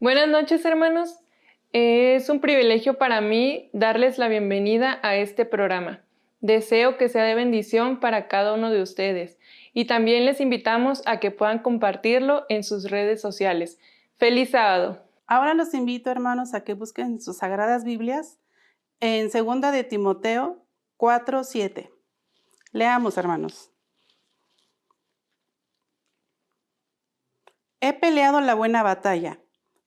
Buenas noches, hermanos. Es un privilegio para mí darles la bienvenida a este programa. Deseo que sea de bendición para cada uno de ustedes y también les invitamos a que puedan compartirlo en sus redes sociales. ¡Feliz sábado! Ahora los invito, hermanos, a que busquen sus sagradas Biblias en 2 de Timoteo 4:7. Leamos, hermanos. He peleado la buena batalla,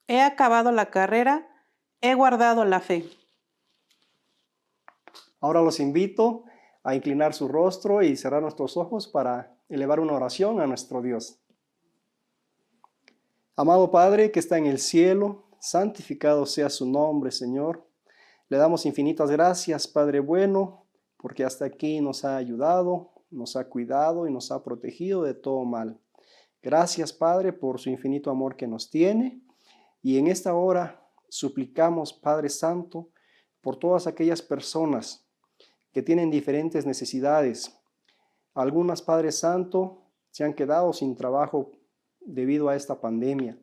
he acabado la carrera, he guardado la fe. Ahora los invito a inclinar su rostro y cerrar nuestros ojos para elevar una oración a nuestro Dios. Amado Padre que está en el cielo, santificado sea su nombre, Señor. Le damos infinitas gracias, Padre bueno, porque hasta aquí nos ha ayudado, nos ha cuidado y nos ha protegido de todo mal. Gracias, Padre, por su infinito amor que nos tiene. Y en esta hora suplicamos, Padre Santo, por todas aquellas personas que tienen diferentes necesidades. Algunas, Padre Santo, se han quedado sin trabajo debido a esta pandemia.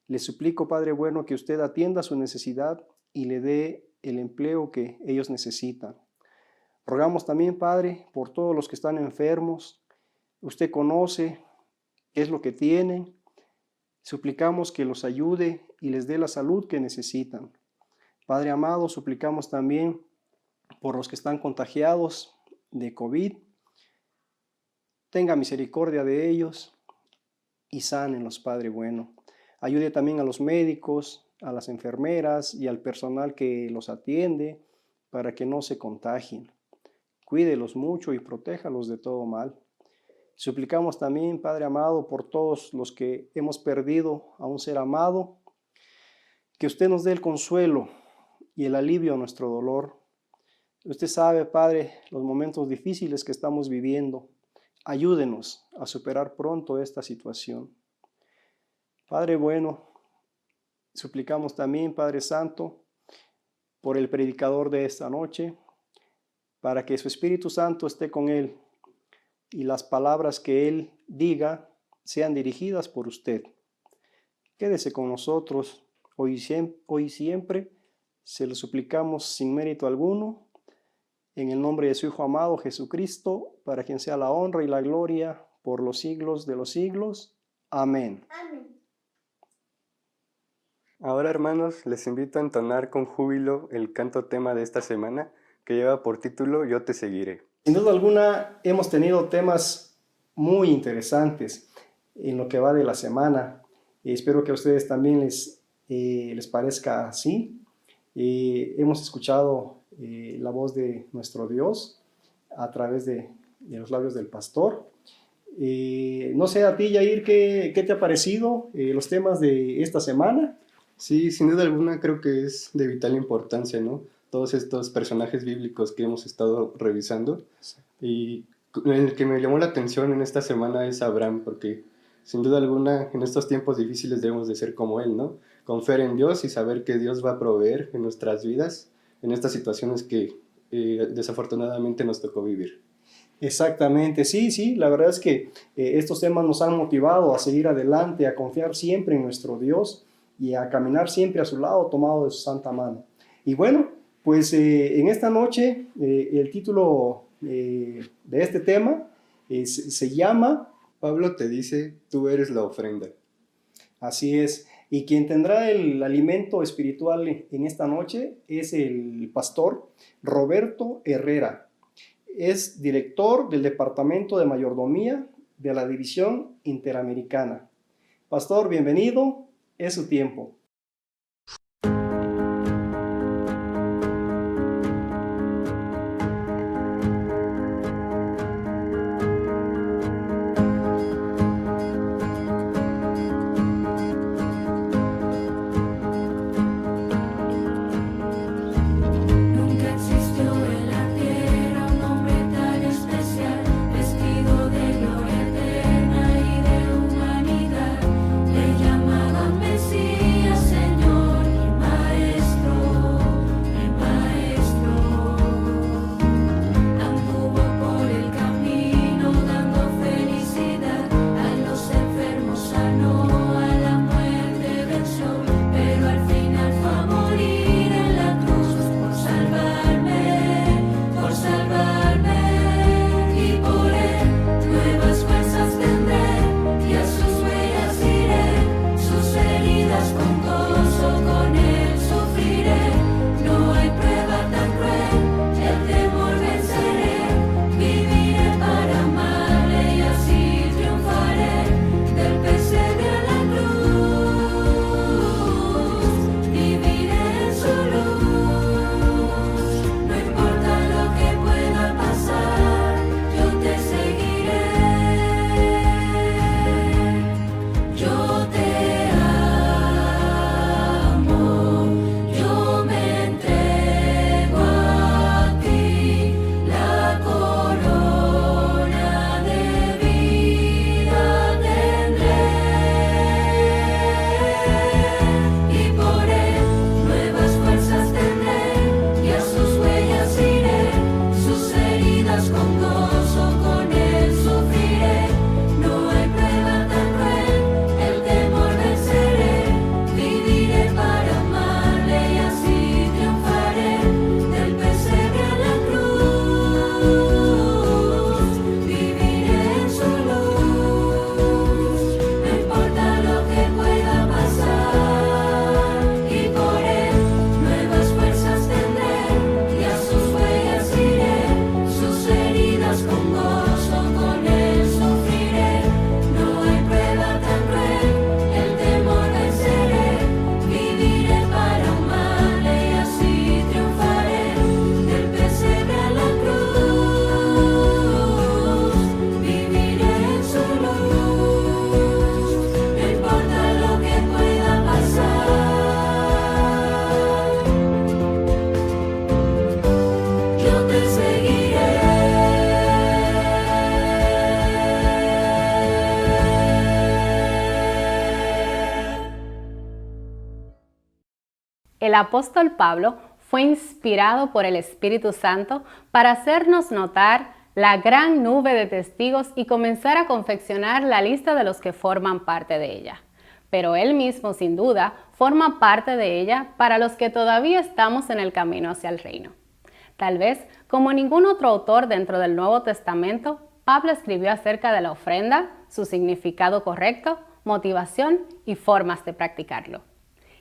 Le suplico, Padre bueno, que usted atienda su necesidad y le dé el empleo que ellos necesitan. Rogamos también, Padre, por todos los que están enfermos. Usted conoce qué es lo que tienen. Suplicamos que los ayude y les dé la salud que necesitan. Padre amado, suplicamos también por los que están contagiados de COVID. Tenga misericordia de ellos y sánenlos, Padre bueno. Ayude también a los médicos, a las enfermeras y al personal que los atiende para que no se contagien. Cuídelos mucho y protéjalos de todo mal. Suplicamos también, Padre amado, por todos los que hemos perdido a un ser amado, que usted nos dé el consuelo y el alivio a nuestro dolor. Usted sabe, Padre, los momentos difíciles que estamos viviendo. Ayúdenos a superar pronto esta situación. Padre bueno, suplicamos también, Padre Santo, por el predicador de esta noche, para que su Espíritu Santo esté con él y las palabras que él diga sean dirigidas por usted. Quédese con nosotros hoy y siempre, se lo suplicamos sin mérito alguno, en el nombre de su Hijo amado Jesucristo, para quien sea la honra y la gloria por los siglos de los siglos. Amén. Amén. Ahora, hermanos, les invito a entonar con júbilo el canto tema de esta semana, que lleva por título Yo te seguiré. Sin duda alguna hemos tenido temas muy interesantes en lo que va de la semana. Espero que a ustedes también les parezca así. Hemos escuchado la voz de nuestro Dios a través de los labios del pastor. No sé a ti, Yair, ¿qué te ha parecido los temas de esta semana? Sí, sin duda alguna creo que es de vital importancia, ¿no? Todos estos personajes bíblicos que hemos estado revisando. Y el que me llamó la atención en esta semana es Abraham, porque sin duda alguna en estos tiempos difíciles debemos de ser como él, ¿no? Confiar en Dios y saber que Dios va a proveer en nuestras vidas, en estas situaciones que desafortunadamente nos tocó vivir. Exactamente, sí, la verdad es que estos temas nos han motivado a seguir adelante, a confiar siempre en nuestro Dios y a caminar siempre a su lado, tomado de su santa mano. Y bueno, pues en esta noche el título de este tema se llama Pablo te dice, tú eres la ofrenda. Así es, y quien tendrá el alimento espiritual en esta noche es el pastor Roberto Herrera. Es director del Departamento de Mayordomía de la División Interamericana. Pastor, bienvenido, es su tiempo. Llamado Mesías. apóstol Pablo fue inspirado por el Espíritu Santo para hacernos notar la gran nube de testigos y comenzar a confeccionar la lista de los que forman parte de ella. Pero él mismo, sin duda, forma parte de ella para los que todavía estamos en el camino hacia el reino. Tal vez, como ningún otro autor dentro del Nuevo Testamento, Pablo escribió acerca de la ofrenda, su significado correcto, motivación y formas de practicarlo.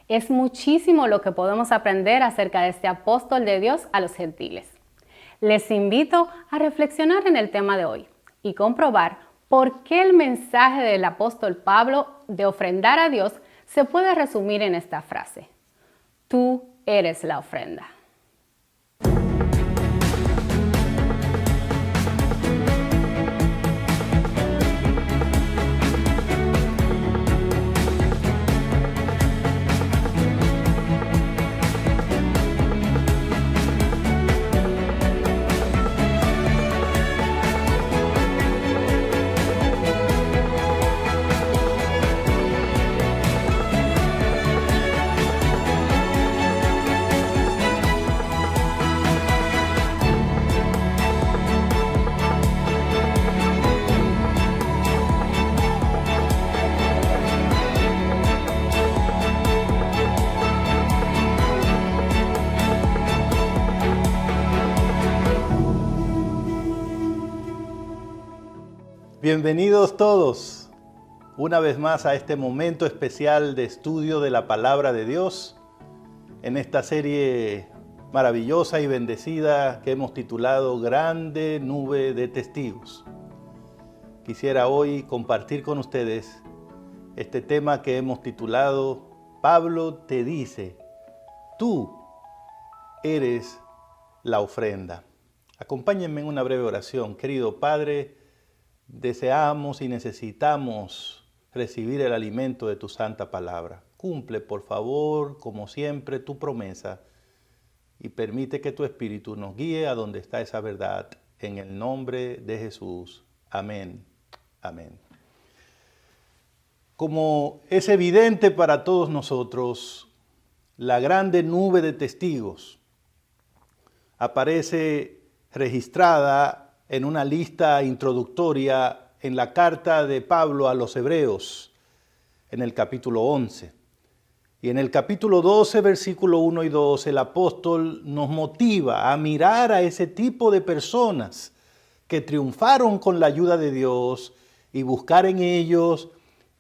Es muchísimo lo que podemos aprender acerca de este apóstol de Dios a los gentiles. Les invito a reflexionar en el tema de hoy y comprobar por qué el mensaje del apóstol Pablo de ofrendar a Dios se puede resumir en esta frase: tú eres la ofrenda. Bienvenidos todos una vez más a este momento especial de estudio de la Palabra de Dios en esta serie maravillosa y bendecida que hemos titulado Grande Nube de Testigos. Quisiera hoy compartir con ustedes este tema que hemos titulado Pablo te dice, tú eres la ofrenda. Acompáñenme en una breve oración. Querido Padre, deseamos y necesitamos recibir el alimento de tu santa palabra. Cumple, por favor, como siempre, tu promesa y permite que tu Espíritu nos guíe a donde está esa verdad. En el nombre de Jesús. Amén. Amén. Como es evidente para todos nosotros, la grande nube de testigos aparece registrada en una lista introductoria en la carta de Pablo a los Hebreos, en el capítulo 11. Y en el capítulo 12, versículo 1 y 2, el apóstol nos motiva a mirar a ese tipo de personas que triunfaron con la ayuda de Dios y buscar en ellos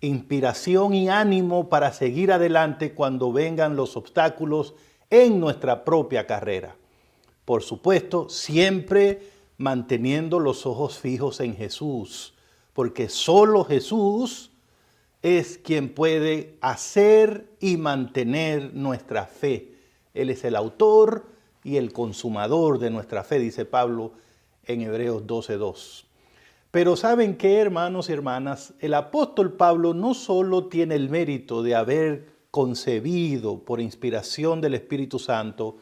inspiración y ánimo para seguir adelante cuando vengan los obstáculos en nuestra propia carrera. Por supuesto, siempre manteniendo los ojos fijos en Jesús, porque solo Jesús es quien puede hacer y mantener nuestra fe. Él es el autor y el consumador de nuestra fe, dice Pablo en Hebreos 12:2. Pero ¿saben qué, hermanos y hermanas? El apóstol Pablo no solo tiene el mérito de haber concebido por inspiración del Espíritu Santo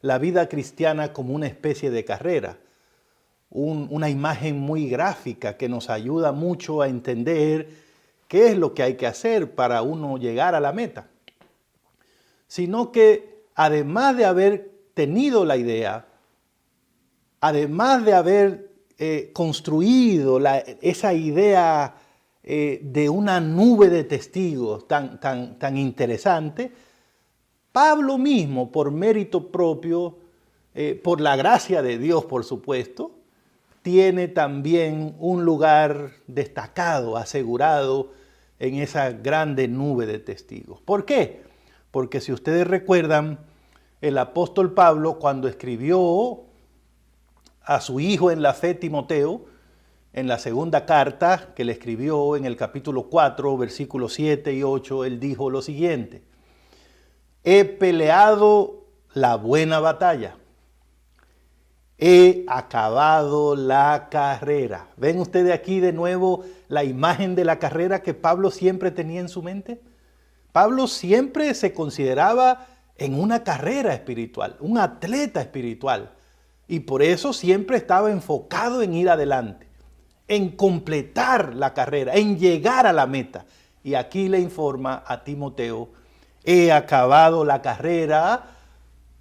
la vida cristiana como una especie de carrera, una imagen muy gráfica que nos ayuda mucho a entender qué es lo que hay que hacer para uno llegar a la meta, sino que además de haber tenido la idea, además de haber construido esa idea de una nube de testigos tan interesante, Pablo mismo, por mérito propio, por la gracia de Dios, por supuesto, tiene también un lugar destacado, asegurado en esa grande nube de testigos. ¿Por qué? Porque si ustedes recuerdan, el apóstol Pablo, cuando escribió a su hijo en la fe Timoteo, en la segunda carta que le escribió en el capítulo 4, versículos 7 y 8, él dijo lo siguiente: he peleado la buena batalla. He acabado la carrera. ¿Ven ustedes aquí de nuevo la imagen de la carrera que Pablo siempre tenía en su mente? Pablo siempre se consideraba en una carrera espiritual, un atleta espiritual. Y por eso siempre estaba enfocado en ir adelante, en completar la carrera, en llegar a la meta. Y aquí le informa a Timoteo: he acabado la carrera,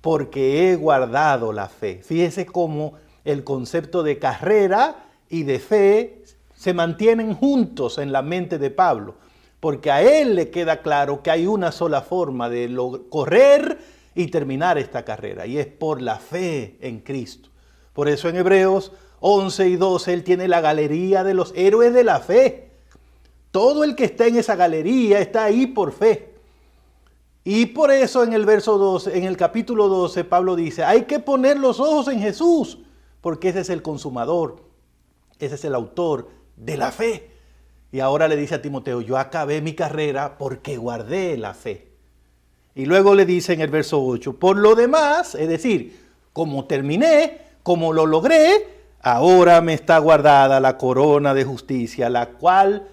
porque he guardado la fe. Fíjese cómo el concepto de carrera y de fe se mantienen juntos en la mente de Pablo, porque a él le queda claro que hay una sola forma de correr y terminar esta carrera, y es por la fe en Cristo. Por eso en Hebreos 11 y 12 él tiene la galería de los héroes de la fe. Todo el que está en esa galería está ahí por fe. Y por eso en el verso 12, en el capítulo 12, Pablo dice, hay que poner los ojos en Jesús, porque ese es el consumador, ese es el autor de la fe. Y ahora le dice a Timoteo, yo acabé mi carrera porque guardé la fe. Y luego le dice en el verso 8, por lo demás, es decir, como terminé, como lo logré, ahora me está guardada la corona de justicia, la cual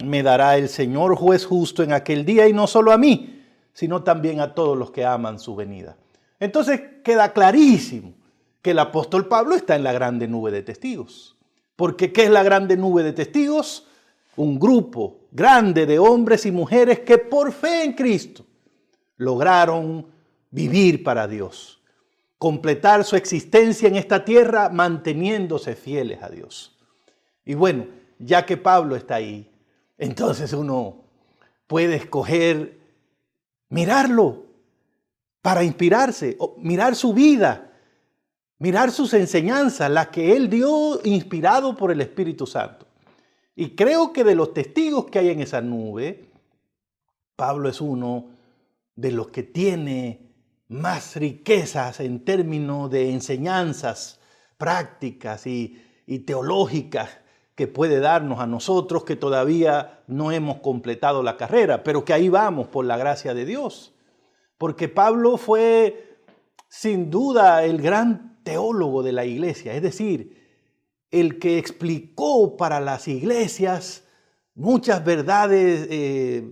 me dará el Señor juez justo en aquel día, y no solo a mí, sino también a todos los que aman su venida. Entonces queda clarísimo que el apóstol Pablo está en la grande nube de testigos. Porque ¿qué es la grande nube de testigos? Un grupo grande de hombres y mujeres que por fe en Cristo lograron vivir para Dios, completar su existencia en esta tierra manteniéndose fieles a Dios. Y bueno, ya que Pablo está ahí, entonces uno puede escoger mirarlo para inspirarse, o mirar su vida, mirar sus enseñanzas, las que él dio inspirado por el Espíritu Santo. Y creo que de los testigos que hay en esa nube, Pablo es uno de los que tiene más riquezas en términos de enseñanzas prácticas y teológicas que puede darnos a nosotros que todavía no hemos completado la carrera, pero que ahí vamos por la gracia de Dios. Porque Pablo fue sin duda el gran teólogo de la iglesia, es decir, el que explicó para las iglesias muchas verdades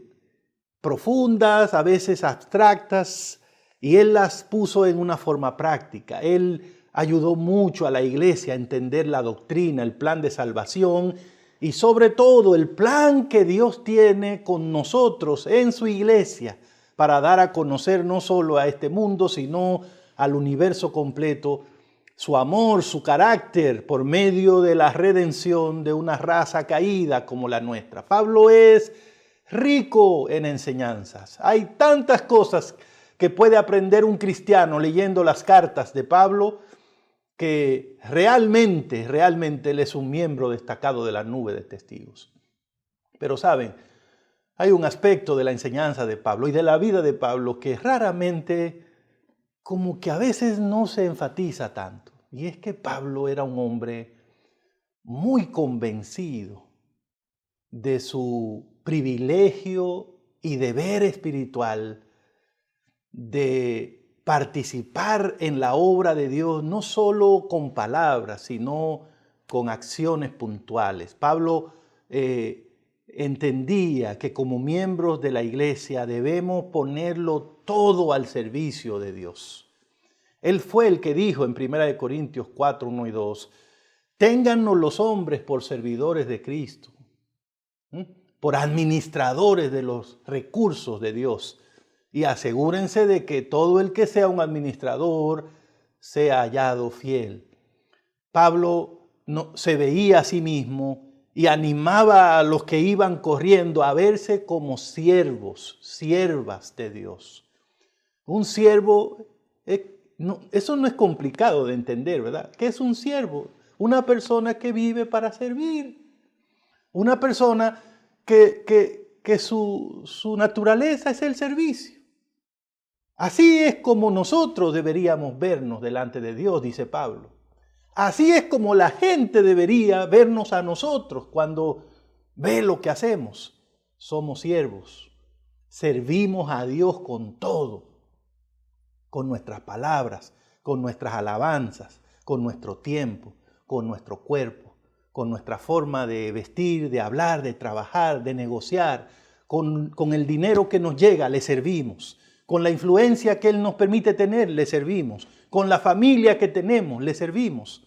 profundas, a veces abstractas, y él las puso en una forma práctica. Él ayudó mucho a la iglesia a entender la doctrina, el plan de salvación y sobre todo el plan que Dios tiene con nosotros en su iglesia para dar a conocer no solo a este mundo, sino al universo completo, su amor, su carácter por medio de la redención de una raza caída como la nuestra. Pablo es rico en enseñanzas. Hay tantas cosas que puede aprender un cristiano leyendo las cartas de Pablo, que realmente él es un miembro destacado de la nube de testigos. Pero saben, hay un aspecto de la enseñanza de Pablo y de la vida de Pablo que raramente, como que a veces no se enfatiza tanto. Y es que Pablo era un hombre muy convencido de su privilegio y deber espiritual de participar en la obra de Dios, no solo con palabras, sino con acciones puntuales. Pablo entendía que como miembros de la iglesia debemos ponerlo todo al servicio de Dios. Él fue el que dijo en 1 Corintios 4, 1 y 2, téngannos los hombres por servidores de Cristo, por administradores de los recursos de Dios. Y asegúrense de que todo el que sea un administrador sea hallado fiel. Pablo se veía a sí mismo y animaba a los que iban corriendo a verse como siervos, siervas de Dios. Un siervo, eso no es complicado de entender, ¿verdad? ¿Qué es un siervo? Una persona que vive para servir. Una persona que su naturaleza es el servicio. Así es como nosotros deberíamos vernos delante de Dios, dice Pablo. Así es como la gente debería vernos a nosotros cuando ve lo que hacemos. Somos siervos. Servimos a Dios con todo. Con nuestras palabras, con nuestras alabanzas, con nuestro tiempo, con nuestro cuerpo, con nuestra forma de vestir, de hablar, de trabajar, de negociar. Con el dinero que nos llega, le servimos. Con la influencia que Él nos permite tener, le servimos. Con la familia que tenemos, le servimos.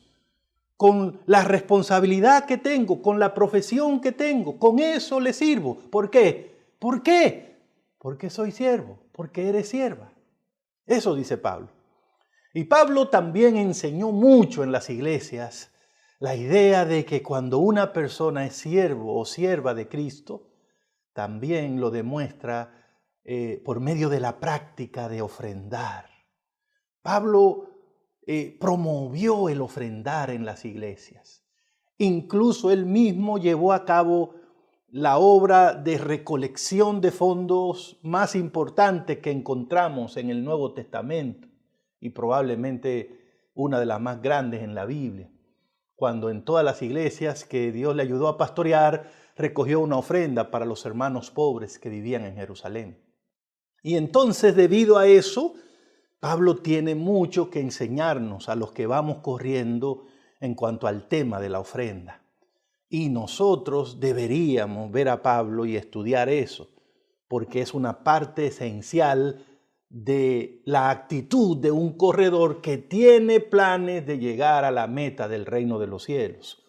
Con la responsabilidad que tengo, con la profesión que tengo, con eso le sirvo. ¿Por qué? ¿Por qué? Porque soy siervo, porque eres sierva. Eso dice Pablo. Y Pablo también enseñó mucho en las iglesias la idea de que cuando una persona es siervo o sierva de Cristo, también lo demuestra por medio de la práctica de ofrendar. Pablo promovió el ofrendar en las iglesias. Incluso él mismo llevó a cabo la obra de recolección de fondos más importante que encontramos en el Nuevo Testamento y probablemente una de las más grandes en la Biblia, cuando en todas las iglesias que Dios le ayudó a pastorear, recogió una ofrenda para los hermanos pobres que vivían en Jerusalén. Y entonces, debido a eso, Pablo tiene mucho que enseñarnos a los que vamos corriendo en cuanto al tema de la ofrenda. Y nosotros deberíamos ver a Pablo y estudiar eso, porque es una parte esencial de la actitud de un corredor que tiene planes de llegar a la meta del reino de los cielos.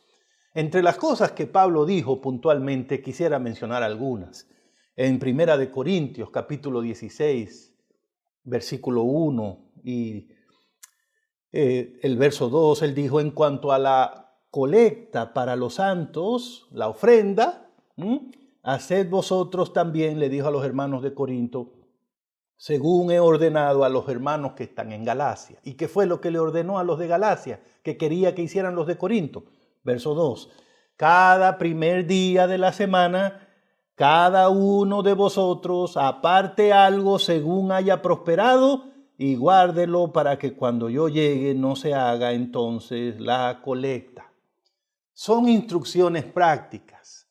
Entre las cosas que Pablo dijo puntualmente, quisiera mencionar algunas. En 1 Corintios, capítulo 16, versículo 1 y el verso 2, él dijo: en cuanto a la colecta para los santos, la ofrenda, haced vosotros también, le dijo a los hermanos de Corinto, según he ordenado a los hermanos que están en Galacia. ¿Y qué fue lo que le ordenó a los de Galacia que quería que hicieran los de Corinto? Verso 2, cada primer día de la semana, cada uno de vosotros aparte algo según haya prosperado y guárdelo para que cuando yo llegue no se haga entonces la colecta. Son instrucciones prácticas,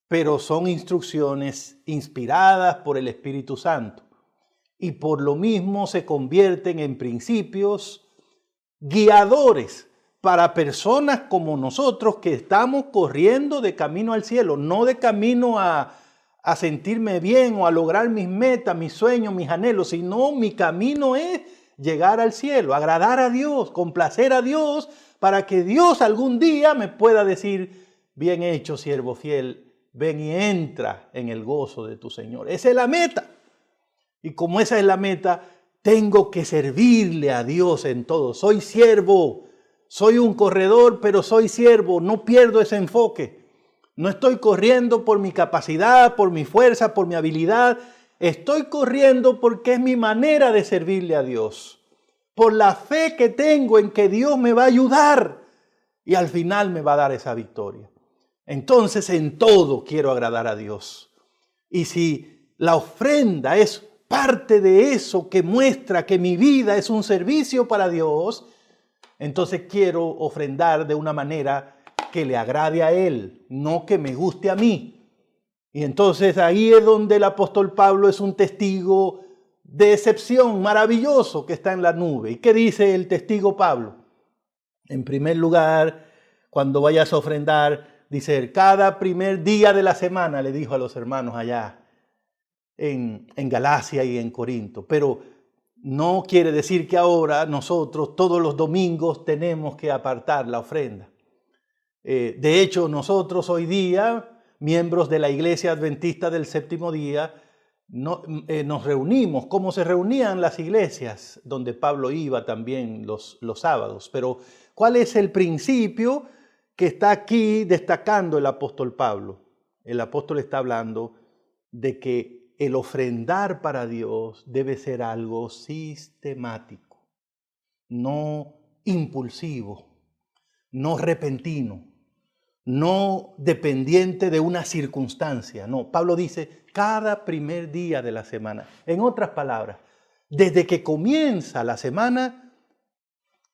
pero son instrucciones inspiradas por el Espíritu Santo y por lo mismo se convierten en principios guiadores para personas como nosotros que estamos corriendo de camino al cielo, no de camino a sentirme bien o a lograr mis metas, mis sueños, mis anhelos, sino mi camino es llegar al cielo, agradar a Dios, complacer a Dios, para que Dios algún día me pueda decir: bien hecho, siervo fiel, ven y entra en el gozo de tu Señor. Esa es la meta. Y como esa es la meta, tengo que servirle a Dios en todo. Soy siervo, soy un corredor, pero soy siervo, no pierdo ese enfoque. No estoy corriendo por mi capacidad, por mi fuerza, por mi habilidad. Estoy corriendo porque es mi manera de servirle a Dios. Por la fe que tengo en que Dios me va a ayudar y al final me va a dar esa victoria. Entonces en todo quiero agradar a Dios. Y si la ofrenda es parte de eso que muestra que mi vida es un servicio para Dios, entonces quiero ofrendar de una manera que le agrade a Él, no que me guste a mí. Y entonces ahí es donde el apóstol Pablo es un testigo de excepción maravilloso que está en la nube. ¿Y qué dice el testigo Pablo? En primer lugar, cuando vayas a ofrendar, dice, cada primer día de la semana, le dijo a los hermanos allá en Galacia y en Corinto. Pero no quiere decir que ahora nosotros todos los domingos tenemos que apartar la ofrenda. De hecho, nosotros hoy día, miembros de la Iglesia Adventista del Séptimo Día, nos reunimos como se reunían las iglesias donde Pablo iba también los sábados. Pero ¿cuál es el principio que está aquí destacando el apóstol Pablo? El apóstol está hablando de que el ofrendar para Dios debe ser algo sistemático, no impulsivo, no repentino, no dependiente de una circunstancia. No, Pablo dice cada primer día de la semana. En otras palabras, desde que comienza la semana,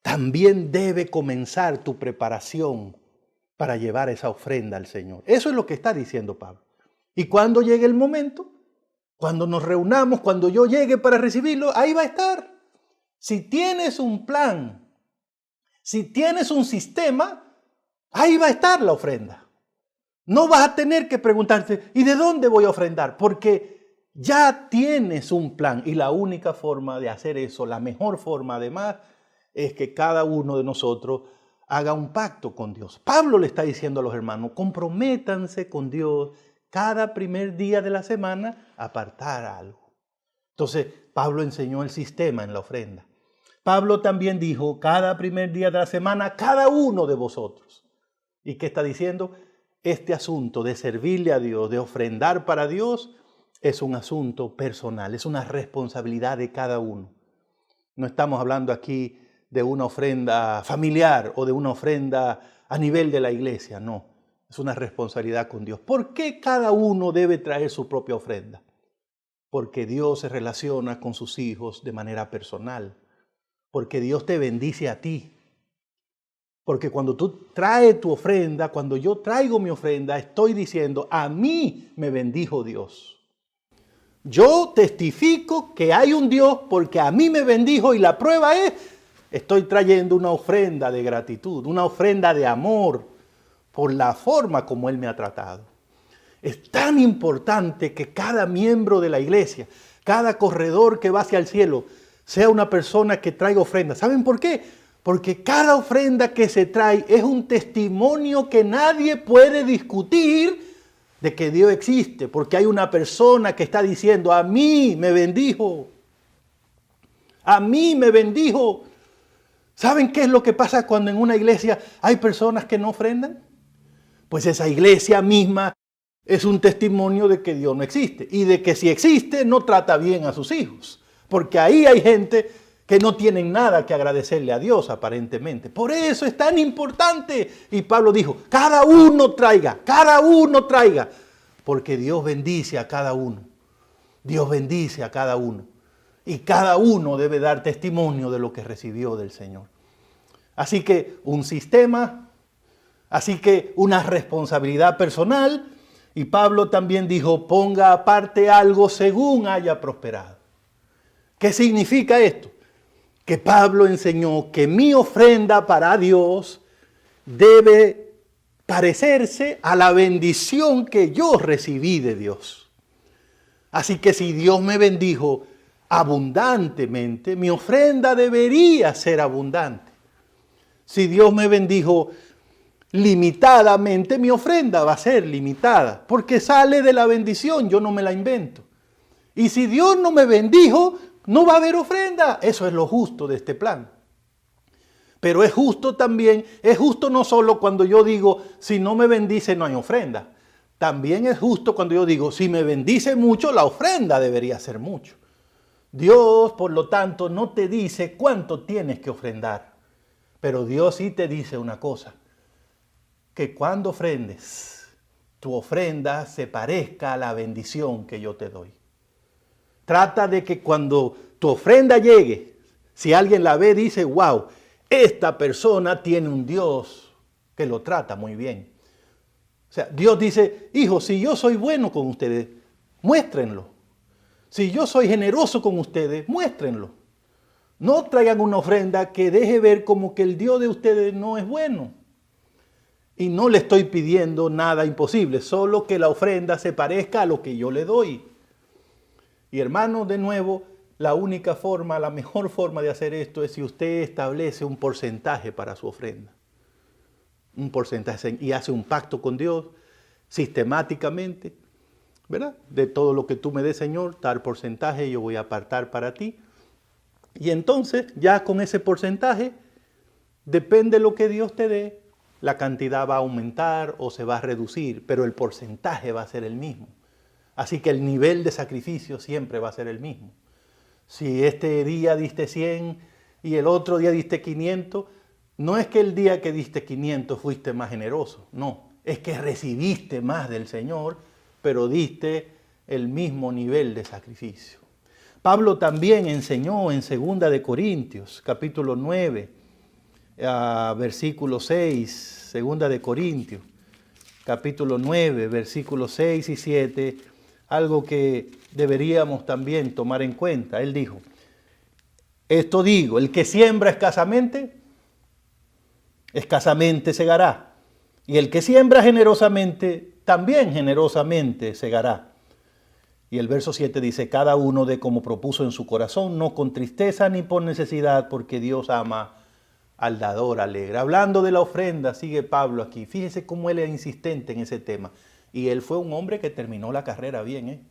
también debe comenzar tu preparación para llevar esa ofrenda al Señor. Eso es lo que está diciendo Pablo. Y cuando llegue el momento, cuando nos reunamos, cuando yo llegue para recibirlo, ahí va a estar. Si tienes un plan, si tienes un sistema, ahí va a estar la ofrenda. No vas a tener que preguntarte, ¿y de dónde voy a ofrendar? Porque ya tienes un plan y la única forma de hacer eso, la mejor forma además, es que cada uno de nosotros haga un pacto con Dios. Pablo le está diciendo a los hermanos, comprométanse con Dios cada primer día de la semana a apartar algo. Entonces, Pablo enseñó el sistema en la ofrenda. Pablo también dijo, cada primer día de la semana, cada uno de vosotros. ¿Y qué está diciendo? Este asunto de servirle a Dios, de ofrendar para Dios, es un asunto personal, es una responsabilidad de cada uno. No estamos hablando aquí de una ofrenda familiar o de una ofrenda a nivel de la iglesia, no. Es una responsabilidad con Dios. ¿Por qué cada uno debe traer su propia ofrenda? Porque Dios se relaciona con sus hijos de manera personal. Porque Dios te bendice a ti. Porque cuando tú traes tu ofrenda, cuando yo traigo mi ofrenda, estoy diciendo, a mí me bendijo Dios. Yo testifico que hay un Dios porque a mí me bendijo y la prueba es, estoy trayendo una ofrenda de gratitud, una ofrenda de amor por la forma como Él me ha tratado. Es tan importante que cada miembro de la iglesia, cada corredor que va hacia el cielo, sea una persona que traiga ofrenda. ¿Saben por qué? Porque cada ofrenda que se trae es un testimonio que nadie puede discutir de que Dios existe, porque hay una persona que está diciendo, a mí me bendijo, a mí me bendijo. ¿Saben qué es lo que pasa cuando en una iglesia hay personas que no ofrendan? Pues esa iglesia misma es un testimonio de que Dios no existe y de que si existe no trata bien a sus hijos, porque ahí hay gente que no tienen nada que agradecerle a Dios aparentemente. Por eso es tan importante. Y Pablo dijo, cada uno traiga, porque Dios bendice a cada uno. Dios bendice a cada uno. Y cada uno debe dar testimonio de lo que recibió del Señor. Así que un sistema, así que una responsabilidad personal. Y Pablo también dijo, ponga aparte algo según haya prosperado. ¿Qué significa esto? Que Pablo enseñó que mi ofrenda para Dios debe parecerse a la bendición que yo recibí de Dios. Así que si Dios me bendijo abundantemente, mi ofrenda debería ser abundante. Si Dios me bendijo limitadamente, mi ofrenda va a ser limitada, porque sale de la bendición, yo no me la invento. Y si Dios no me bendijo, no va a haber ofrenda. Eso es lo justo de este plan. Pero es justo también, es justo no solo cuando yo digo, si no me bendice no hay ofrenda. También es justo cuando yo digo, si me bendice mucho, la ofrenda debería ser mucho. Dios, por lo tanto, no te dice cuánto tienes que ofrendar. Pero Dios sí te dice una cosa, que cuando ofrendes, tu ofrenda se parezca a la bendición que yo te doy. Trata de que cuando tu ofrenda llegue, si alguien la ve, dice, wow, esta persona tiene un Dios que lo trata muy bien. O sea, Dios dice, hijo, si yo soy bueno con ustedes, muéstrenlo. Si yo soy generoso con ustedes, muéstrenlo. No traigan una ofrenda que deje ver como que el Dios de ustedes no es bueno. Y no le estoy pidiendo nada imposible, solo que la ofrenda se parezca a lo que yo le doy. Y hermanos, de nuevo, la única forma, la mejor forma de hacer esto es si usted establece un porcentaje para su ofrenda. Un porcentaje y hace un pacto con Dios sistemáticamente, ¿verdad? De todo lo que tú me des, Señor, tal porcentaje yo voy a apartar para ti. Y entonces, ya con ese porcentaje, depende de lo que Dios te dé, la cantidad va a aumentar o se va a reducir, pero el porcentaje va a ser el mismo. Así que el nivel de sacrificio siempre va a ser el mismo. Si este día diste 100 y el otro día diste 500, no es que el día que diste 500 fuiste más generoso, no. Es que recibiste más del Señor, pero diste el mismo nivel de sacrificio. Pablo también enseñó en 2 de Corintios, capítulo 9, versículo 6, 2 de Corintios, capítulo 9, versículos 6 y 7, algo que deberíamos también tomar en cuenta. Él dijo, esto digo, el que siembra escasamente, escasamente segará. Y el que siembra generosamente, también generosamente segará. Y el verso 7 dice, cada uno dé como propuso en su corazón, no con tristeza ni por necesidad, porque Dios ama al dador alegre. Hablando de la ofrenda, sigue Pablo aquí. Fíjese cómo él es insistente en ese tema. Y él fue un hombre que terminó la carrera bien,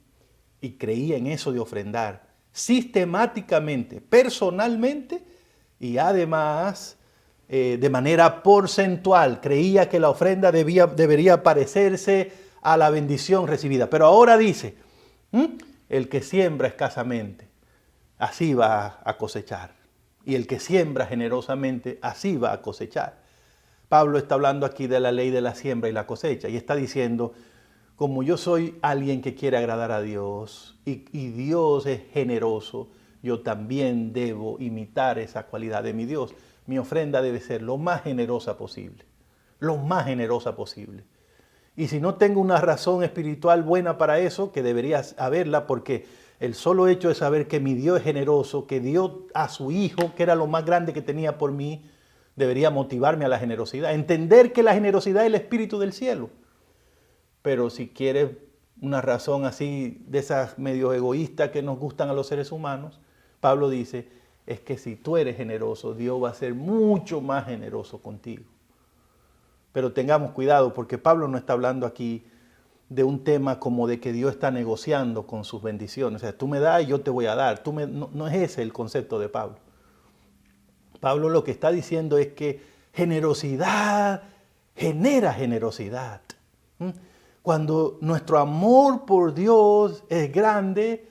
y creía en eso de ofrendar sistemáticamente, personalmente, Y además, de manera porcentual, creía que la ofrenda debería parecerse a la bendición recibida. Pero ahora dice, el que siembra escasamente, así va a cosechar. Y el que siembra generosamente, así va a cosechar. Pablo está hablando aquí de la ley de la siembra y la cosecha. Y está diciendo, como yo soy alguien que quiere agradar a Dios y Dios es generoso, yo también debo imitar esa cualidad de mi Dios. Mi ofrenda debe ser lo más generosa posible. Lo más generosa posible. Y si no tengo una razón espiritual buena para eso, que debería haberla, porque el solo hecho de saber que mi Dios es generoso, que dio a su Hijo, que era lo más grande que tenía por mí, debería motivarme a la generosidad. Entender que la generosidad es el espíritu del cielo. Pero si quieres una razón así, de esas medio egoístas que nos gustan a los seres humanos, Pablo dice, es que si tú eres generoso, Dios va a ser mucho más generoso contigo. Pero tengamos cuidado, porque Pablo no está hablando aquí de un tema como de que Dios está negociando con sus bendiciones. O sea, tú me das y yo te voy a dar. No es ese el concepto de Pablo. Pablo lo que está diciendo es que generosidad genera generosidad. Cuando nuestro amor por Dios es grande,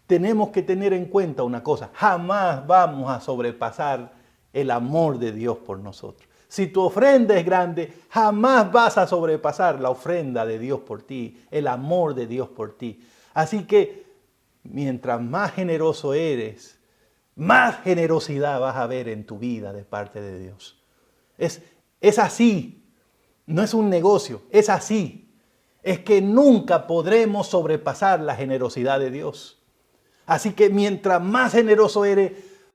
tenemos que tener en cuenta una cosa: jamás vamos a sobrepasar el amor de Dios por nosotros. Si tu ofrenda es grande, jamás vas a sobrepasar la ofrenda de Dios por ti, el amor de Dios por ti. Así que mientras más generoso eres, más generosidad vas a ver en tu vida de parte de Dios. Es así, no es un negocio, es así. Es que nunca podremos sobrepasar la generosidad de Dios. Así que mientras más generoso eres,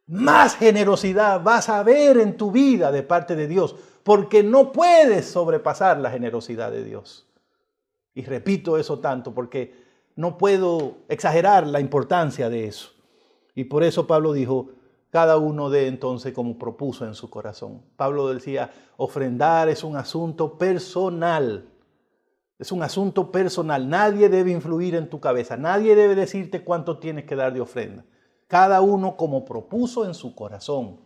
más generosidad vas a ver en tu vida de parte de Dios, porque no puedes sobrepasar la generosidad de Dios. Y repito eso tanto porque no puedo exagerar la importancia de eso. Y por eso Pablo dijo, cada uno dé entonces como propuso en su corazón. Pablo decía, ofrendar es un asunto personal. Es un asunto personal. Nadie debe influir en tu cabeza. Nadie debe decirte cuánto tienes que dar de ofrenda. Cada uno como propuso en su corazón.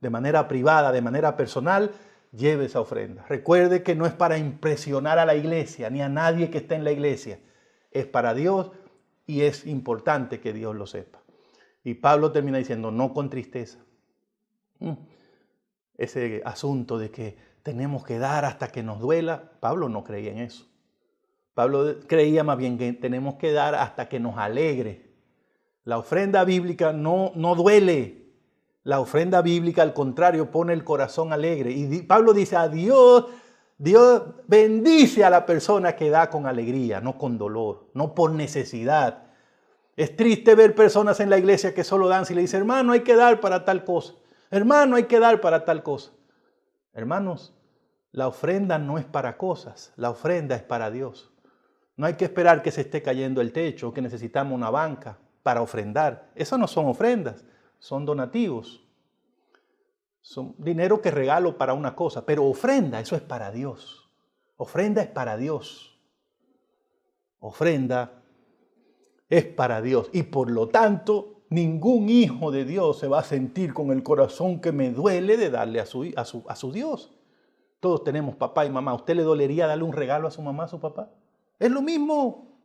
De manera privada, de manera personal, lleve esa ofrenda. Recuerde que no es para impresionar a la iglesia ni a nadie que esté en la iglesia. Es para Dios y es importante que Dios lo sepa. Y Pablo termina diciendo, no con tristeza. Ese asunto de que tenemos que dar hasta que nos duela, Pablo no creía en eso. Pablo creía más bien que tenemos que dar hasta que nos alegre. La ofrenda bíblica no duele. La ofrenda bíblica, al contrario, pone el corazón alegre. Y Pablo dice, a Dios bendice a la persona que da con alegría, no con dolor, no por necesidad. Es triste ver personas en la iglesia que solo dan si le dicen, hermano, hay que dar para tal cosa. Hermano, hay que dar para tal cosa. Hermanos, la ofrenda no es para cosas, la ofrenda es para Dios. No hay que esperar que se esté cayendo el techo o que necesitamos una banca para ofrendar. Eso no son ofrendas, son donativos. Son dinero que regalo para una cosa, pero ofrenda, eso es para Dios. Ofrenda es para Dios. Ofrenda es para Dios. Y por lo tanto, ningún hijo de Dios se va a sentir con el corazón que me duele de darle a su Dios. Todos tenemos papá y mamá. ¿A usted le dolería darle un regalo a su mamá, a su papá? Es lo mismo.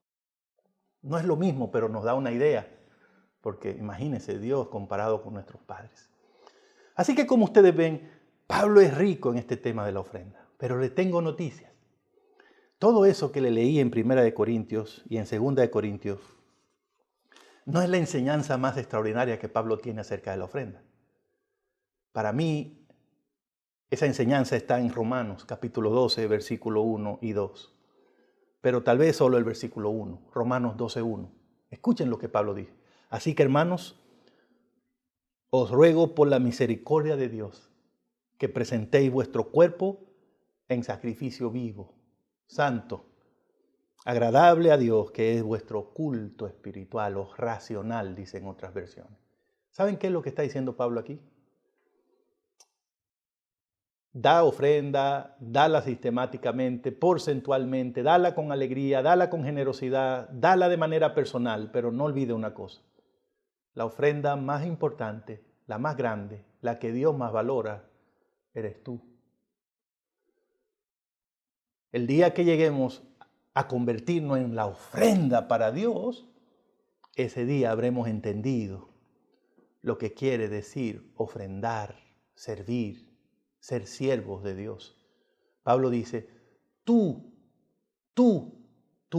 No es lo mismo, pero nos da una idea. Porque imagínense Dios comparado con nuestros padres. Así que como ustedes ven, Pablo es rico en este tema de la ofrenda. Pero le tengo noticias. Todo eso que le leí en 1 Corintios y en 2 Corintios no es la enseñanza más extraordinaria que Pablo tiene acerca de la ofrenda. Para mí, esa enseñanza está en Romanos, capítulo 12, versículo 1 y 2. Pero tal vez solo el versículo 1, Romanos 12, 1. Escuchen lo que Pablo dice. Así que, hermanos, os ruego por la misericordia de Dios que presentéis vuestro cuerpo en sacrificio vivo, santo, agradable a Dios, que es vuestro culto espiritual o racional, dicen otras versiones. ¿Saben qué es lo que está diciendo Pablo aquí? Da ofrenda, dala sistemáticamente, porcentualmente, dala con alegría, dala con generosidad, dala de manera personal, pero no olvide una cosa. La ofrenda más importante la más grande, la que Dios más valora, eres tú. El día que lleguemos a convertirnos en la ofrenda para Dios, ese día habremos entendido lo que quiere decir ofrendar, servir, ser siervos de Dios. Pablo dice, tu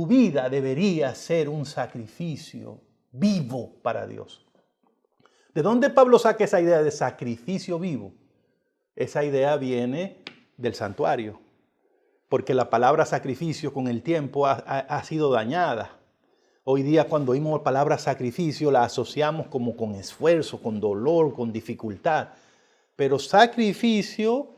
vida debería ser un sacrificio vivo para Dios. ¿De dónde Pablo saca esa idea de sacrificio vivo? Esa idea viene del santuario, porque la palabra sacrificio con el tiempo ha sido dañada. Hoy día cuando oímos la palabra sacrificio la asociamos como con esfuerzo, con dolor, con dificultad. Pero sacrificio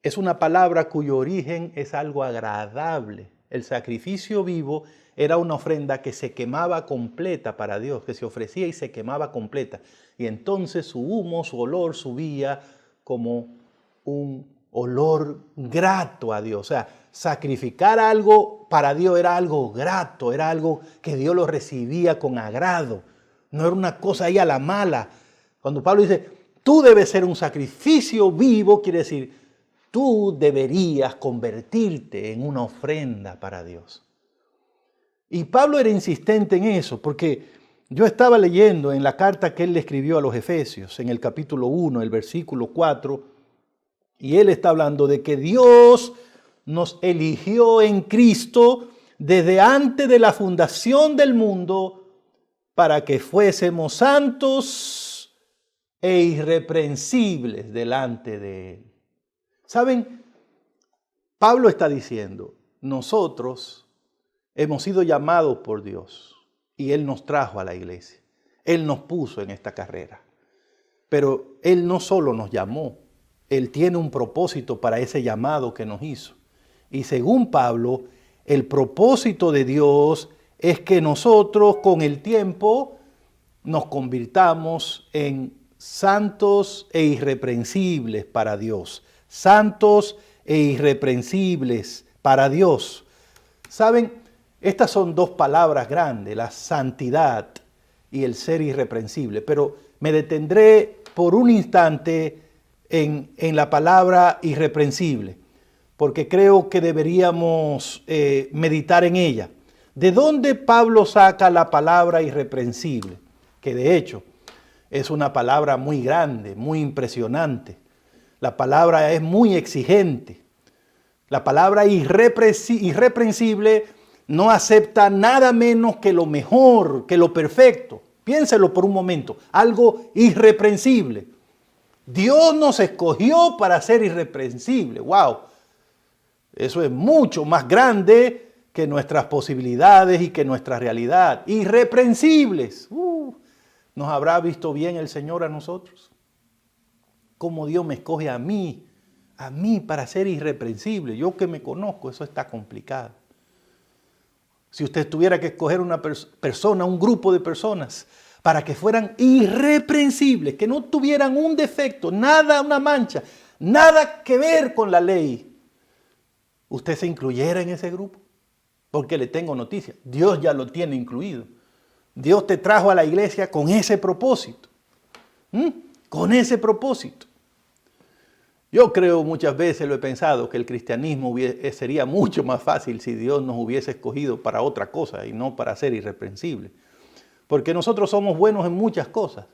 es una palabra cuyo origen es algo agradable. El sacrificio vivo era una ofrenda que se quemaba completa para Dios, que se ofrecía y se quemaba completa. Y entonces su humo, su olor subía como un olor grato a Dios. O sea, sacrificar algo para Dios era algo grato, era algo que Dios lo recibía con agrado. No era una cosa ahí a la mala. Cuando Pablo dice, tú debes ser un sacrificio vivo, quiere decir, tú deberías convertirte en una ofrenda para Dios. Y Pablo era insistente en eso, porque yo estaba leyendo en la carta que él le escribió a los Efesios, en el capítulo 1, el versículo 4, y él está hablando de que Dios nos eligió en Cristo desde antes de la fundación del mundo para que fuésemos santos e irreprensibles delante de Él. ¿Saben? Pablo está diciendo, nosotros hemos sido llamados por Dios y Él nos trajo a la iglesia. Él nos puso en esta carrera. Pero Él no solo nos llamó, Él tiene un propósito para ese llamado que nos hizo. Y según Pablo, el propósito de Dios es que nosotros con el tiempo nos convirtamos en santos e irreprensibles para Dios. Santos e irreprensibles para Dios. ¿Saben? Estas son dos palabras grandes, la santidad y el ser irreprensible. Pero me detendré por un instante en la palabra irreprensible, porque creo que deberíamos meditar en ella. ¿De dónde Pablo saca la palabra irreprensible? Que de hecho es una palabra muy grande, muy impresionante. La palabra es muy exigente. La palabra irreprensible no acepta nada menos que lo mejor, que lo perfecto. Piénselo por un momento, algo irreprensible. Dios nos escogió para ser irreprensible. ¡Wow! Eso es mucho más grande que nuestras posibilidades y que nuestra realidad. Irreprensibles. ¿Nos habrá visto bien el Señor a nosotros? ¿Cómo Dios me escoge a mí para ser irreprensible? Yo que me conozco, eso está complicado. Si usted tuviera que escoger una persona, un grupo de personas, para que fueran irreprensibles, que no tuvieran un defecto, nada, una mancha, nada que ver con la ley, ¿usted se incluyera en ese grupo? Porque le tengo noticia, Dios ya lo tiene incluido. Dios te trajo a la iglesia con ese propósito. Con ese propósito. Yo creo muchas veces, lo he pensado, que el cristianismo sería mucho más fácil si Dios nos hubiese escogido para otra cosa y no para ser irreprensible. Porque nosotros somos buenos en muchas cosas,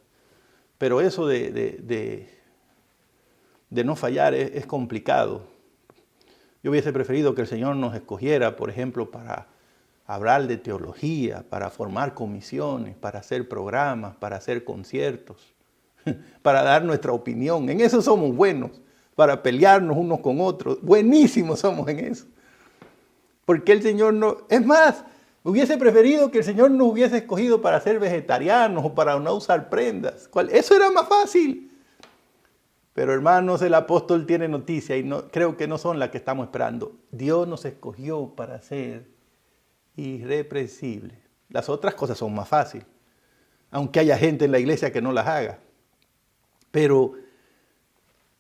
pero eso de no fallar es complicado. Yo hubiese preferido que el Señor nos escogiera, por ejemplo, para hablar de teología, para formar comisiones, para hacer programas, para hacer conciertos, para dar nuestra opinión. En eso somos buenos, para pelearnos unos con otros. Buenísimos somos en eso. Porque el Señor no... Es más, hubiese preferido que el Señor nos hubiese escogido para ser vegetarianos o para no usar prendas. Eso era más fácil. Pero hermanos, el apóstol tiene noticia y creo que no son las que estamos esperando. Dios nos escogió para ser irreprensibles. Las otras cosas son más fáciles, aunque haya gente en la iglesia que no las haga. Pero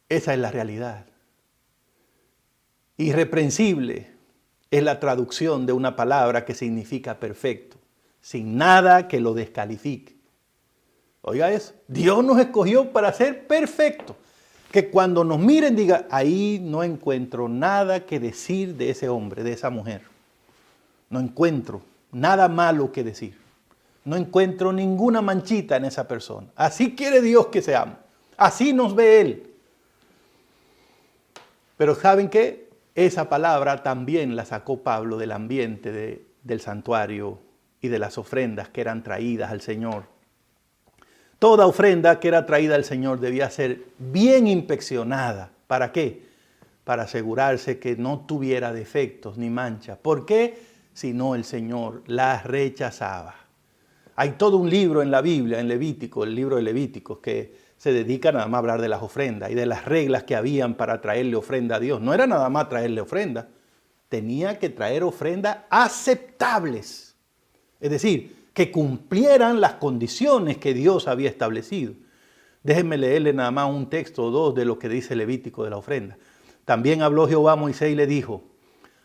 esa es la realidad. Irreprensible es la traducción de una palabra que significa perfecto, sin nada que lo descalifique. Oiga eso, Dios nos escogió para ser perfectos. Que cuando nos miren diga, ahí no encuentro nada que decir de ese hombre, de esa mujer. No encuentro nada malo que decir. No encuentro ninguna manchita en esa persona. Así quiere Dios que seamos. Así nos ve Él. Pero ¿saben qué? Esa palabra también la sacó Pablo del ambiente del santuario y de las ofrendas que eran traídas al Señor. Toda ofrenda que era traída al Señor debía ser bien inspeccionada. ¿Para qué? Para asegurarse que no tuviera defectos ni manchas. ¿Por qué? Si no, el Señor las rechazaba. Hay todo un libro en la Biblia, en Levítico, el libro de Levíticos, que se dedica nada más a hablar de las ofrendas y de las reglas que habían para traerle ofrenda a Dios. No era nada más traerle ofrenda, tenía que traer ofrendas aceptables. Es decir, que cumplieran las condiciones que Dios había establecido. Déjenme leerle nada más un texto o dos de lo que dice Levítico de la ofrenda. También habló Jehová a Moisés y le dijo,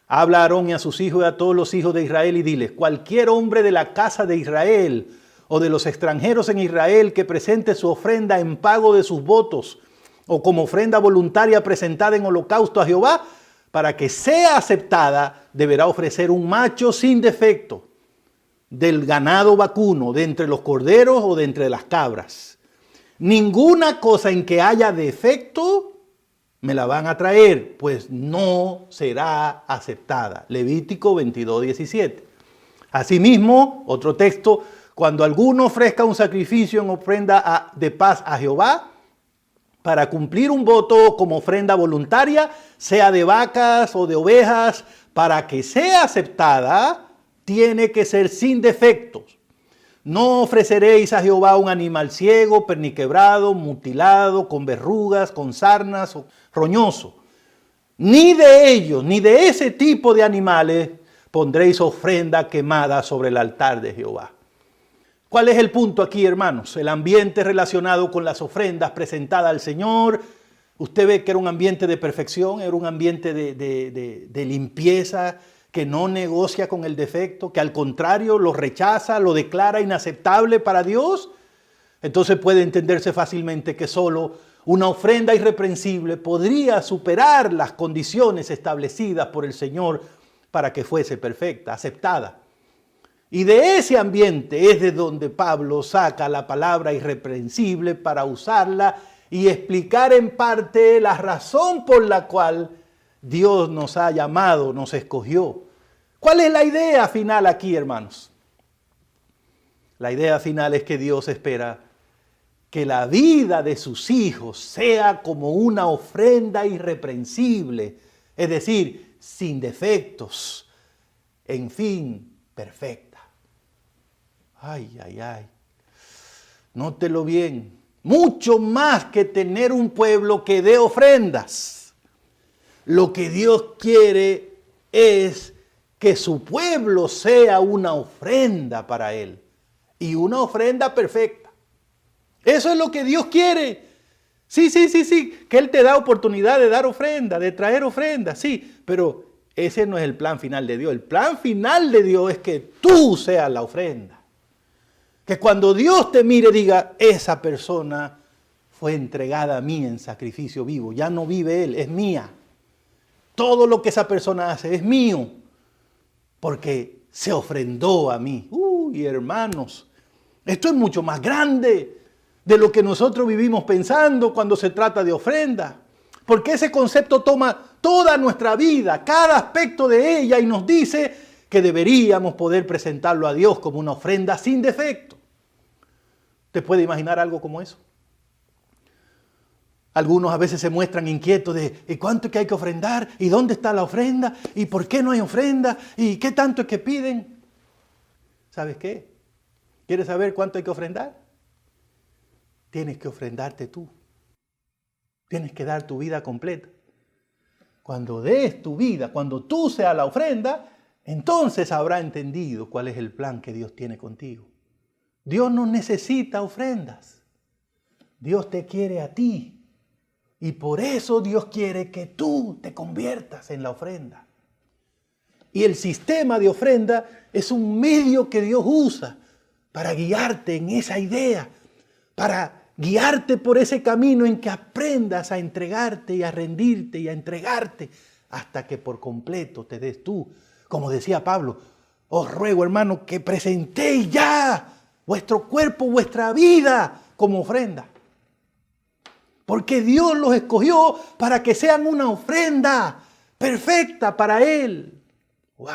habla a Aarón y a sus hijos y a todos los hijos de Israel y diles, cualquier hombre de la casa de Israel o de los extranjeros en Israel que presente su ofrenda en pago de sus votos o como ofrenda voluntaria presentada en holocausto a Jehová, para que sea aceptada, deberá ofrecer un macho sin defecto del ganado vacuno, de entre los corderos o de entre las cabras. Ninguna cosa en que haya defecto me la van a traer, pues no será aceptada. Levítico 22:17. Asimismo, otro texto, cuando alguno ofrezca un sacrificio en ofrenda de paz a Jehová, para cumplir un voto como ofrenda voluntaria, sea de vacas o de ovejas, para que sea aceptada, tiene que ser sin defectos. No ofreceréis a Jehová un animal ciego, perniquebrado, mutilado, con verrugas, con sarnas o roñoso. Ni de ellos, ni de ese tipo de animales pondréis ofrenda quemada sobre el altar de Jehová. ¿Cuál es el punto aquí, hermanos? El ambiente relacionado con las ofrendas presentadas al Señor. Usted ve que era un ambiente de perfección, era un ambiente de limpieza, que no negocia con el defecto, que al contrario lo rechaza, lo declara inaceptable para Dios. Entonces puede entenderse fácilmente que solo una ofrenda irreprensible podría superar las condiciones establecidas por el Señor para que fuese perfecta, aceptada. Y de ese ambiente es de donde Pablo saca la palabra irreprensible para usarla y explicar en parte la razón por la cual Dios nos ha llamado, nos escogió. ¿Cuál es la idea final aquí, hermanos? La idea final es que Dios espera que la vida de sus hijos sea como una ofrenda irreprensible, es decir, sin defectos, en fin, perfecta. Ay, ay, ay. Nótelo bien. Mucho más que tener un pueblo que dé ofrendas. Lo que Dios quiere es que su pueblo sea una ofrenda para Él. Y una ofrenda perfecta. Eso es lo que Dios quiere. Sí, que Él te da oportunidad de dar ofrenda, de traer ofrenda, sí. Pero ese no es el plan final de Dios. El plan final de Dios es que tú seas la ofrenda. Que cuando Dios te mire diga, esa persona fue entregada a mí en sacrificio vivo. Ya no vive Él, es mía. Todo lo que esa persona hace es mío. Porque se ofrendó a mí. Uy, hermanos, esto es mucho más grande de lo que nosotros vivimos pensando cuando se trata de ofrenda. Porque ese concepto toma toda nuestra vida, cada aspecto de ella y nos dice que deberíamos poder presentarlo a Dios como una ofrenda sin defecto. ¿Usted puede imaginar algo como eso? Algunos a veces se muestran inquietos de ¿y cuánto es que hay que ofrendar? ¿Y dónde está la ofrenda? ¿Y por qué no hay ofrenda? ¿Y qué tanto es que piden? ¿Sabes qué? ¿Quieres saber cuánto hay que ofrendar? Tienes que ofrendarte tú. Tienes que dar tu vida completa. Cuando des tu vida, cuando tú seas la ofrenda, entonces habrá entendido cuál es el plan que Dios tiene contigo. Dios no necesita ofrendas. Dios te quiere a ti. Y por eso Dios quiere que tú te conviertas en la ofrenda. Y el sistema de ofrenda es un medio que Dios usa para guiarte en esa idea, para guiarte por ese camino en que aprendas a entregarte y a rendirte y a entregarte hasta que por completo te des tú. Como decía Pablo, os ruego, hermano, que presentéis ya vuestro cuerpo, vuestra vida como ofrenda. Porque Dios los escogió para que sean una ofrenda perfecta para Él. ¡Wow!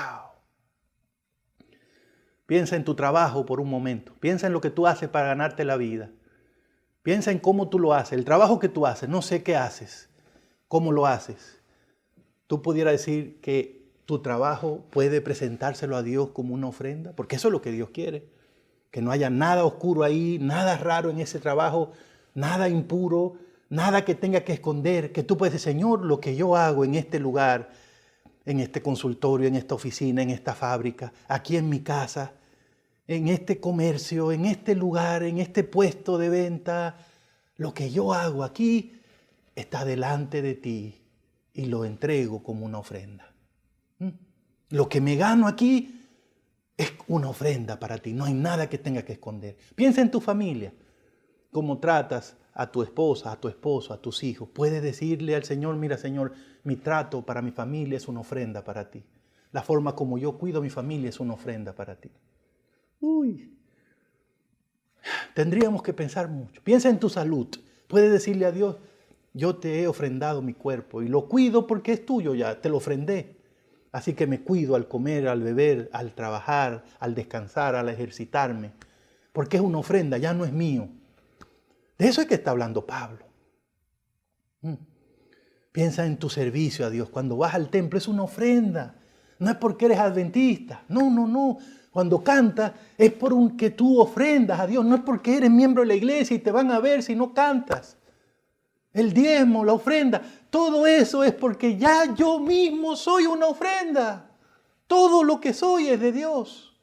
Piensa en tu trabajo por un momento. Piensa en lo que tú haces para ganarte la vida. Piensa en cómo tú lo haces, el trabajo que tú haces. No sé qué haces, cómo lo haces. Tú pudieras decir que tu trabajo puede presentárselo a Dios como una ofrenda, porque eso es lo que Dios quiere. Que no haya nada oscuro ahí, nada raro en ese trabajo, nada impuro, nada que tenga que esconder. Que tú puedes decir, Señor, lo que yo hago en este lugar, en este consultorio, en esta oficina, en esta fábrica, aquí en mi casa, en este comercio, en este lugar, en este puesto de venta, lo que yo hago aquí está delante de ti y lo entrego como una ofrenda. Lo que me gano aquí es una ofrenda para ti. No hay nada que tenga que esconder. Piensa en tu familia. Cómo tratas a tu esposa, a tu esposo, a tus hijos. Puedes decirle al Señor, mira Señor, mi trato para mi familia es una ofrenda para ti. La forma como yo cuido a mi familia es una ofrenda para ti. Tendríamos que pensar mucho. Piensa en tu salud. Puedes decirle a Dios, yo te he ofrendado mi cuerpo y lo cuido porque es tuyo ya, te lo ofrendé. Así que me cuido al comer, al beber, al trabajar, al descansar, al ejercitarme. Porque es una ofrenda, ya no es mío. De eso es que está hablando Pablo. Piensa en tu servicio a Dios. Cuando vas al templo es una ofrenda. No es porque eres adventista. No. Cuando cantas es porque tú ofrendas a Dios. No es porque eres miembro de la iglesia y te van a ver si no cantas. El diezmo, la ofrenda, todo eso es porque ya yo mismo soy una ofrenda. Todo lo que soy es de Dios.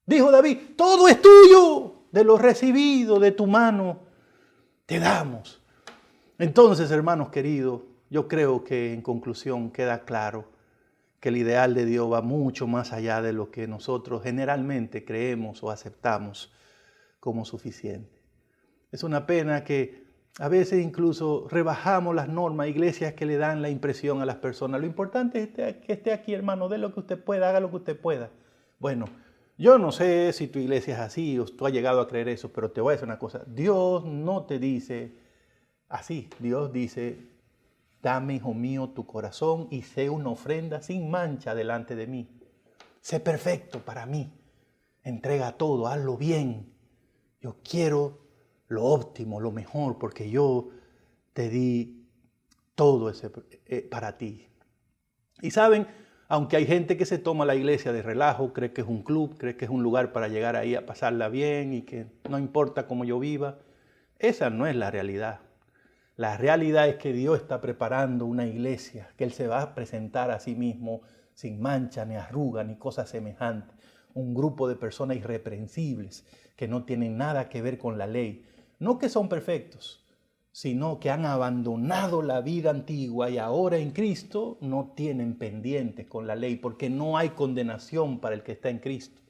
Dijo David, todo es tuyo. De lo recibido de tu mano te damos. Entonces, hermanos queridos, yo creo que en conclusión queda claro que el ideal de Dios va mucho más allá de lo que nosotros generalmente creemos o aceptamos como suficiente. Es una pena que a veces incluso rebajamos las normas, iglesias que le dan la impresión a las personas. Lo importante es que esté aquí, hermano, dé lo que usted pueda, haga lo que usted pueda. Bueno, yo no sé si tu iglesia es así o tú has llegado a creer eso, pero te voy a decir una cosa. Dios no te dice así. Dios dice, dame, hijo mío, tu corazón y sé una ofrenda sin mancha delante de mí. Sé perfecto para mí. Entrega todo, hazlo bien. Yo quiero lo óptimo, lo mejor, porque yo te di todo ese para ti. Y saben, aunque hay gente que se toma la iglesia de relajo, cree que es un club, cree que es un lugar para llegar ahí a pasarla bien y que no importa cómo yo viva, esa no es la realidad. La realidad es que Dios está preparando una iglesia, que Él se va a presentar a sí mismo sin mancha, ni arruga, ni cosa semejante. Un grupo de personas irreprensibles que no tienen nada que ver con la ley. No que son perfectos, sino que han abandonado la vida antigua y ahora en Cristo no tienen pendientes con la ley, porque no hay condenación para el que está en Cristo.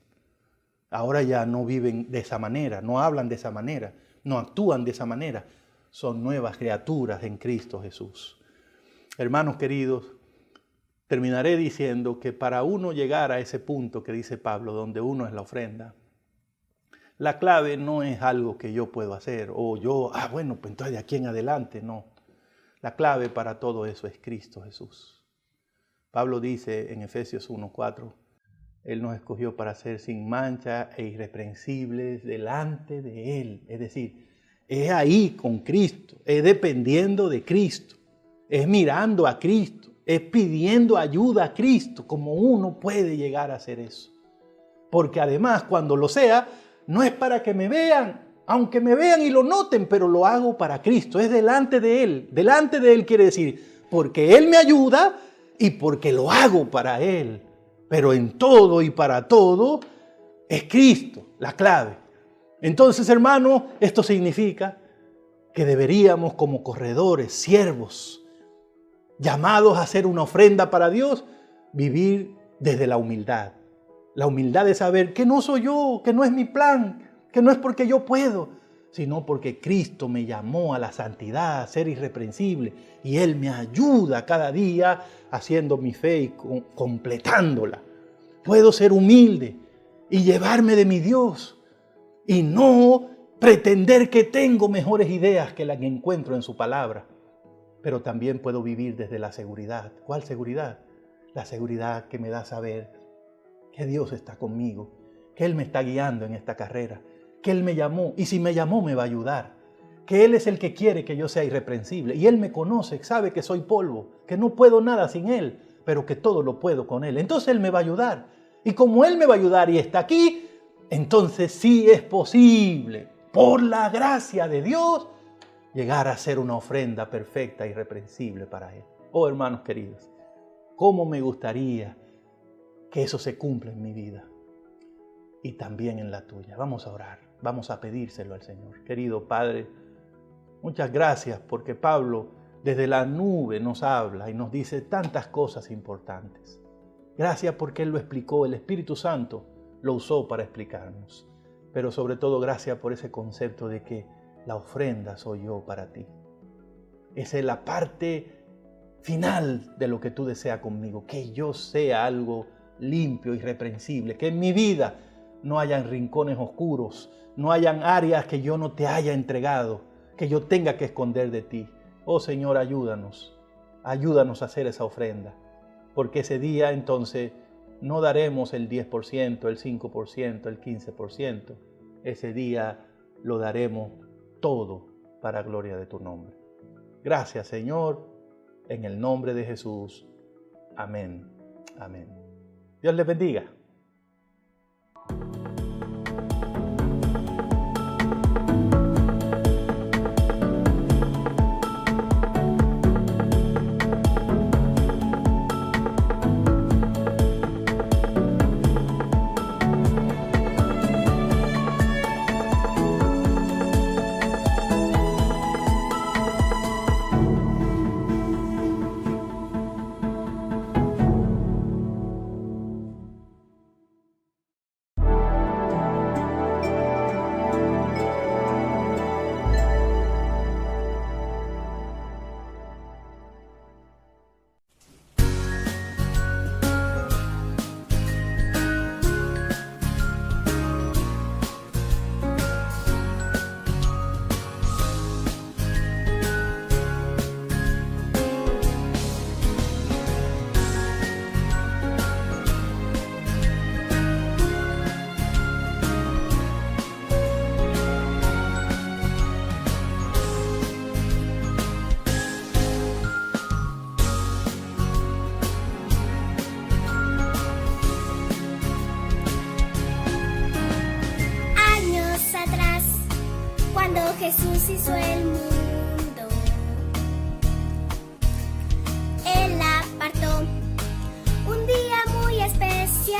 Ahora ya no viven de esa manera, no hablan de esa manera, no actúan de esa manera. Son nuevas criaturas en Cristo Jesús. Hermanos queridos, terminaré diciendo que para uno llegar a ese punto que dice Pablo, donde uno es la ofrenda, la clave no es algo que yo puedo hacer o yo, bueno, pues entonces de aquí en adelante, no. La clave para todo eso es Cristo Jesús. Pablo dice en Efesios 1:4, Él nos escogió para ser sin mancha e irreprensibles delante de Él. Es decir, es ahí con Cristo, es dependiendo de Cristo, es mirando a Cristo, es pidiendo ayuda a Cristo, como uno puede llegar a hacer eso. Porque además cuando lo sea, no es para que me vean, aunque me vean y lo noten, pero lo hago para Cristo, es delante de Él. Delante de Él quiere decir, porque Él me ayuda y porque lo hago para Él. Pero en todo y para todo es Cristo la clave. Entonces, hermanos, esto significa que deberíamos como corredores, siervos, llamados a hacer una ofrenda para Dios, vivir desde la humildad. La humildad de saber que no soy yo, que no es mi plan, que no es porque yo puedo, sino porque Cristo me llamó a la santidad, a ser irreprensible, y Él me ayuda cada día haciendo mi fe y completándola. Puedo ser humilde y llevarme de mi Dios y no pretender que tengo mejores ideas que las que encuentro en su palabra. Pero también puedo vivir desde la seguridad. ¿Cuál seguridad? La seguridad que me da saber que Dios está conmigo, que Él me está guiando en esta carrera, que Él me llamó, y si me llamó me va a ayudar, que Él es el que quiere que yo sea irreprensible, y Él me conoce, sabe que soy polvo, que no puedo nada sin Él, pero que todo lo puedo con Él. Entonces Él me va a ayudar, y como Él me va a ayudar y está aquí, entonces sí es posible, por la gracia de Dios, llegar a ser una ofrenda perfecta e irreprensible para Él. Oh, hermanos queridos, cómo me gustaría que eso se cumpla en mi vida y también en la tuya. Vamos a orar, vamos a pedírselo al Señor. Querido Padre, muchas gracias porque Pablo desde la nube nos habla y nos dice tantas cosas importantes. Gracias porque Él lo explicó, el Espíritu Santo lo usó para explicarnos. Pero sobre todo gracias por ese concepto de que la ofrenda soy yo para ti. Esa es la parte final de lo que tú deseas conmigo, que yo sea algo limpio, irreprensible, que en mi vida no hayan rincones oscuros, no hayan áreas que yo no te haya entregado, que yo tenga que esconder de ti. Oh Señor, ayúdanos a hacer esa ofrenda, porque ese día entonces no daremos el 10%, el 5%, el 15%. Ese día lo daremos todo para gloria de tu nombre. Gracias, Señor, en el nombre de Jesús. Amén. Amén. Dios les bendiga. Jesús hizo el mundo, Él apartó un día muy especial,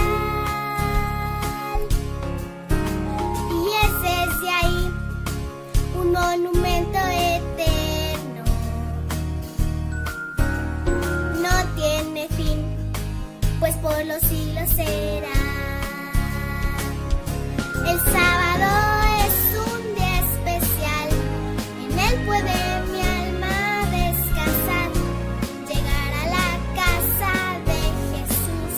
y es desde ahí un monumento eterno, no tiene fin, pues por los siglos será. El sábado puede mi alma descansar, llegar a la casa de Jesús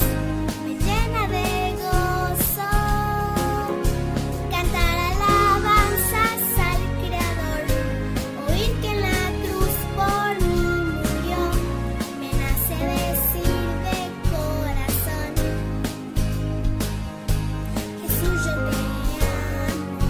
me llena de gozo, cantar alabanzas al Creador, oír que en la cruz por mí murió, me nace decir de corazón, Jesús yo te amo.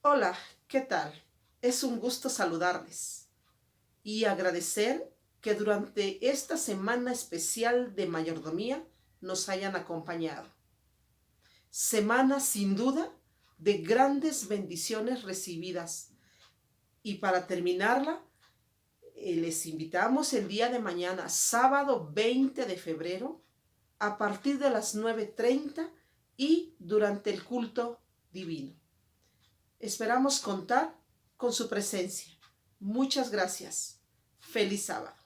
Hola, ¿qué tal? Es un gusto saludarles y agradecer que durante esta semana especial de mayordomía nos hayan acompañado. Semana sin duda de grandes bendiciones recibidas. Y para terminarla, les invitamos el día de mañana, sábado 20 de febrero, a partir de las 9:30 y durante el culto divino. Esperamos contar con su presencia. Muchas gracias. Feliz sábado.